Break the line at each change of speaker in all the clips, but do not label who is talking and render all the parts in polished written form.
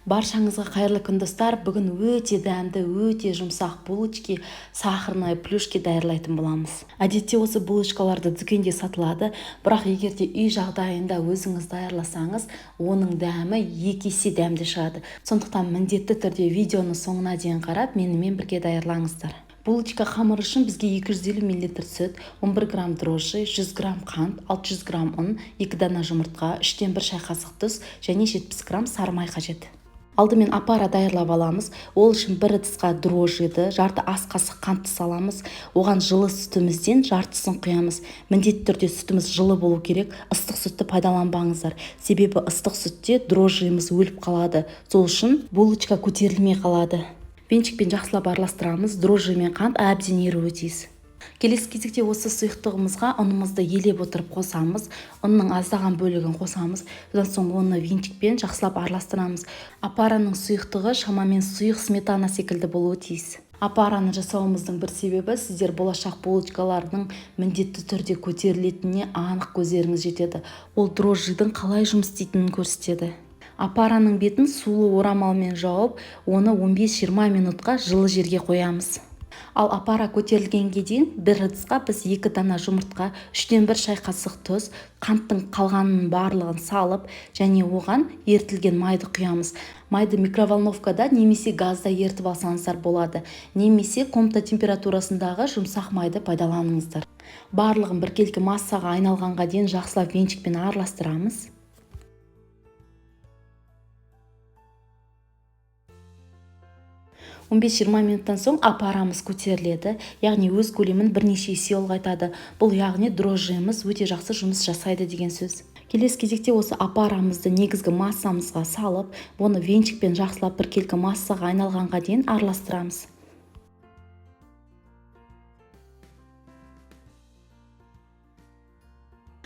Баршаңызға қайырлы күн достар. Бүгін өте дәмді, өте жұмсақ булочки, сахарный плюшки даярлайтын боламыз. Әдетте осы булочкаларды дүкенде сатылады, бірақ егерде үй жағдайында өзіңіз даярласаңыз, оның дәмі екі есе дәмді шығады. Сондықтан міндетті түрде видеоны соңына дейін қарап, менімен бірге даярлаңыздар. Булочка қамыр үшін бізге 250 мл сүт, 11 грамм дрожжи, 100 грамм қант, 600 грамм ұн, 2 дана жұмыртқа, 3-тен 1 шай қасық тұз және 70 грамм сары май қажет. Алдымен апара даярлап аламыз. Ол үшін бір ыдысқа дрожжиді, жарты ас қасық қантты саламыз. Оған жылы сүтімізден жартысын құямыз. Міндетті түрде сүтіміз жылы болу керек. Ыстық сүтті пайдаланбаңыздар. Себебі ыстық сүтте дрожжимыз өліп қалады. Сол үшін булочка көтерілмей қалады. Венчикпен жақсылап араластырамыз. Дрожжи мен қант әбден еруі тиіс. Келесі кезекте осы сұйықтығымызға ұнымызды елеп отырып қосамыз. Ұнның аздаған бөлігін қосамыз. Содан соң оны венчикпен жақсылап араластырамыз. Апараның сұйықтығы шамамен сұйық сметана секілді болуы тиіс. Апараны жасауымыздың бір себебі сіздер болашақ булочкалардың міндетті түрде көтерілетініне анық көздеріңіз жетеді. Ол дрожжидің қалай жұмыс істейтінін көрсетеді. Апараның бетін сулы орамалмен жауып, оны 15-20 минутқа жылы жерге қоямыз. Ал апара көтерілгенге дейін бір ыдысқа біз 2 дана жұмыртқа, 3-тен 1 шай қасық тұз, қанттың қалғанының барлығын салып, және оған ертілген майды құямыз. Майды микроволновкада немесе газда ертіп алсаңыздар болады, немесе комната температурасындағы жұмсақ майды пайдаланыңыздар. Барлығын біркелкі массаға айналғанға дейін жақсылап венчикпен араластырамыз. 15-20 минуттан соң апарамыз көтеріледі, яғни өз көлемін бірнеше есе ұлғайтады. Бұл яғни дрожжимыз өте жақсы жұмыс жасайды деген сөз. Келесі кезекте осы апарамызды негізгі массамызға салып, оны венчикпен жақсылап біркелкі массаға айналғанға дейін араластырамыз.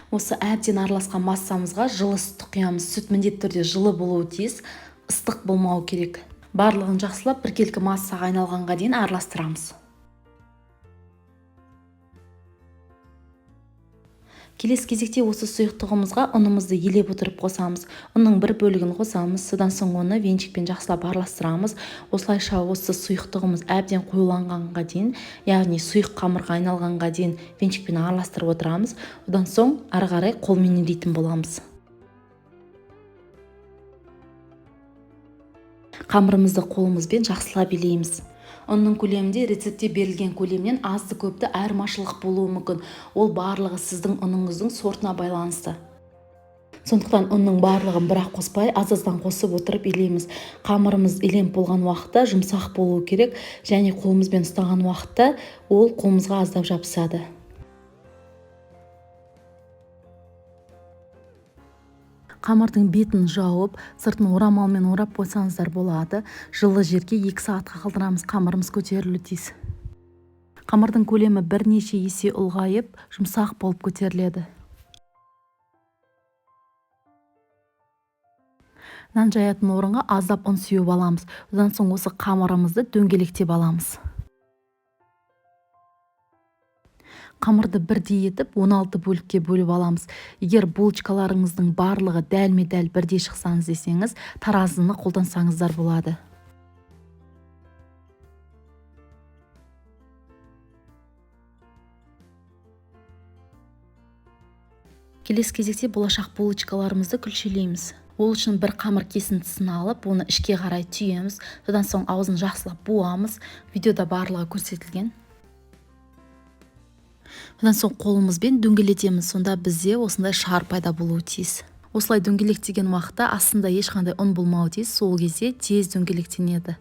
Осы әбден араласқан массамызға жылы сүт құямыз. Сүт міндетті түрде жылы болуы тиіс, ыстық болмау керек. Барлығын жақсылап біркелкі массаға айналғанға дейін араластырамыз. Келесі кезекте осы сұйықтығымызға ұнымызды елеп отырып қосамыз. Ұнның бір бөлігін қосамыз, содан соң оны венчикпен жақсылап араластырамыз. Осылайша осы сұйықтығымыз әбден қоюланғанға дейін, яғни сұйық қамырға айналғанға дейін венчикпен араластырып отырамыз. Одан соң ары қарай қолмен илейтін боламыз. Қамырымызды қолымызбен жақсылап илейміз. Ұнның көлемінде рецептте берілген көлемнен азды көпті айырмашылық болуы мүмкін. Ол барлығы сіздің ұныңыздың сортына байланысты. Сондықтан ұнның барлығын бірақ қоспай, аз-аздан қосып отырып илейміз. Қамырымыз иленіп болған уақытта жұмсақ болуы керек, және қолымызбен ұстаған уақытта ол қолымызға аздап жабысады. Қамырдың бетін жауып, сыртын орамалмен орап қойсаңыздар болады. Жылы жерге 2 сағатқа қалдырамыз, қамырымыз көтерілуі тиіс. Қамырдың көлемі бірнеше есе ұлғайып, жұмсақ болып көтеріледі. Нан жаятын орынға аздап ұн сеуіп аламыз. Одан соң осы қамырымызды дөңгелектеп аламыз. Қамырды бірдей етіп 16 бөлікке бөліп аламыз. Егер булочкаларыңыздың барлығы дәлме-дәл бірдей шықсаңыз десеңіз, таразыны қолдансаңыздар болады. Келесі кезекте болашақ булочкаларымызды күлшелейміз. Ол үшін бір қамыр кесіндісін алып, оны ішке қарай түйеміз. Содан соң аузын жақсылап буамыз. Видеода барлығы көрсетілген. Одан соң қолымызбен дөңгелетеміз, сонда бізде осындай шар пайда болуы тиіс. Осылай дөңгелектеген уақытта астында ешқандай ұн болмауы тиіс, сол кезде тез дөңгелектенеді.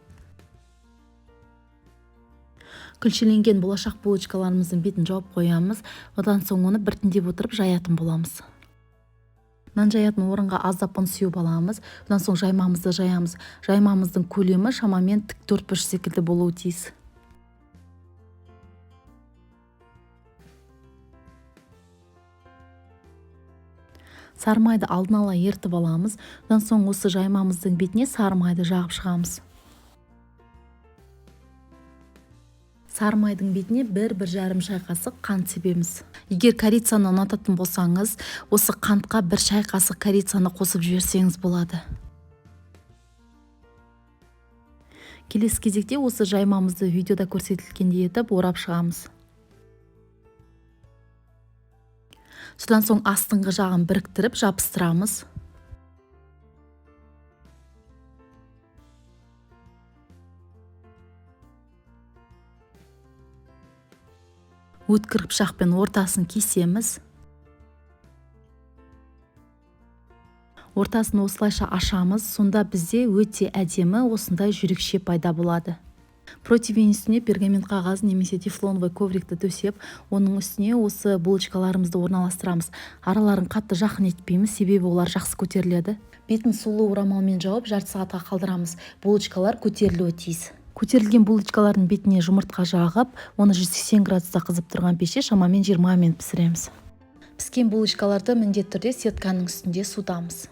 Күлшеленген болашақ булочкаларымыздың бетін жауып қоямыз, одан соң оны біртіндеп отырып жаятын боламыз. Нан жаятын орынға аздап ұн сеуіп аламыз, одан соң жаймамызды жаямыз. Жаймамыздың көлемі шамамен тік 4 бұрыш секілді болуы тиіс. Сары майды алдын ала ертіп аламыз. Одан соң осы жаймамыздың бетіне сары майды жағып шығамыз. Сары майдың бетіне 1-1,5 шай қасық қант себеміз. Егер корицаны ұнататын болсаңыз, осы қантқа 1 шай қасық корицаны қосып жіберсеңіз болады. Келесі кезекте осы жаймамызды видеода көрсетілгендей етіп орап шығамыз. Содан соң астыңғы жағын біріктіріп жабыстырамыз. Өткір пышақпен ортасын кесеміз. Ортасын осылайша ашамыз, сонда бізде өте әдемі осындай жүрекше пайда болады. Противень үстіне пергамент қағаз немесе тефлоновый коврикті төсеп, оның үстіне осы булочкаларымызды орналастырамыз. Араларын қатты жақын етпейміз, себебі олар жақсы көтеріледі. Бетін сулы орамалмен жауып, жарты сағатқа қалдырамыз. Булочкалар көтерілуі тиіс. Көтерілген булочкалардың бетіне жұмыртқа жағып, оны 180 градуста қызып тұрған пеште шамамен 20 минут пісіреміз. Піскен булочкаларды міндетті түрде сетканың үстінде суытамыз.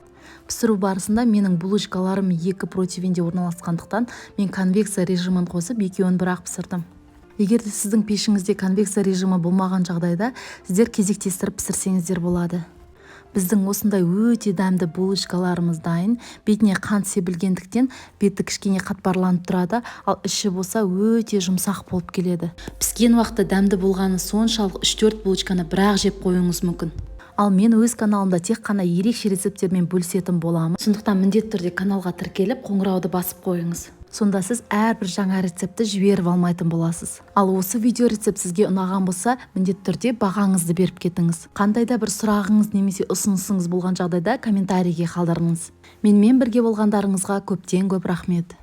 Пісіру барысында менің булочкаларым 2 противеньде орналасқандықтан мен конвекция режимін қосып, екеуін бірақ пісірдім. Егер де сіздің пешіңізде конвекция режимі болмаған жағдайда, сіздер кезектестіріп пісірсеңіздер болады. Біздің осындай өте дәмді булочкаларымыз дайын. Бетіне қант себілгендіктен беті кішкене қатпарланып тұрады, ал іші болса өте жұмсақ болып келеді. Піскен уақытта дәмді болғаны соншалық 3-4 булочканы бірақ жеп қоюыңыз мүмкін. Ал мен өз каналымда тек қана ерекше рецепттермен бөлісетін боламын. Сондықтан міндетті түрде каналға тіркеліп, қоңырауды басып қойыңыз. Сонда сіз әрбір жаңа рецепті жіберіп алмайтын боласыз. Ал осы видео рецепт сізге ұнаған болса, міндетті түрде бағаңызды беріп кетіңіз. Қандай да бір сұрағыңыз немесе ұсынысыңыз болған жағдайда комментарийге қалдырыңыз. Менімен бірге болғандарыңызға көптен көп рахмет.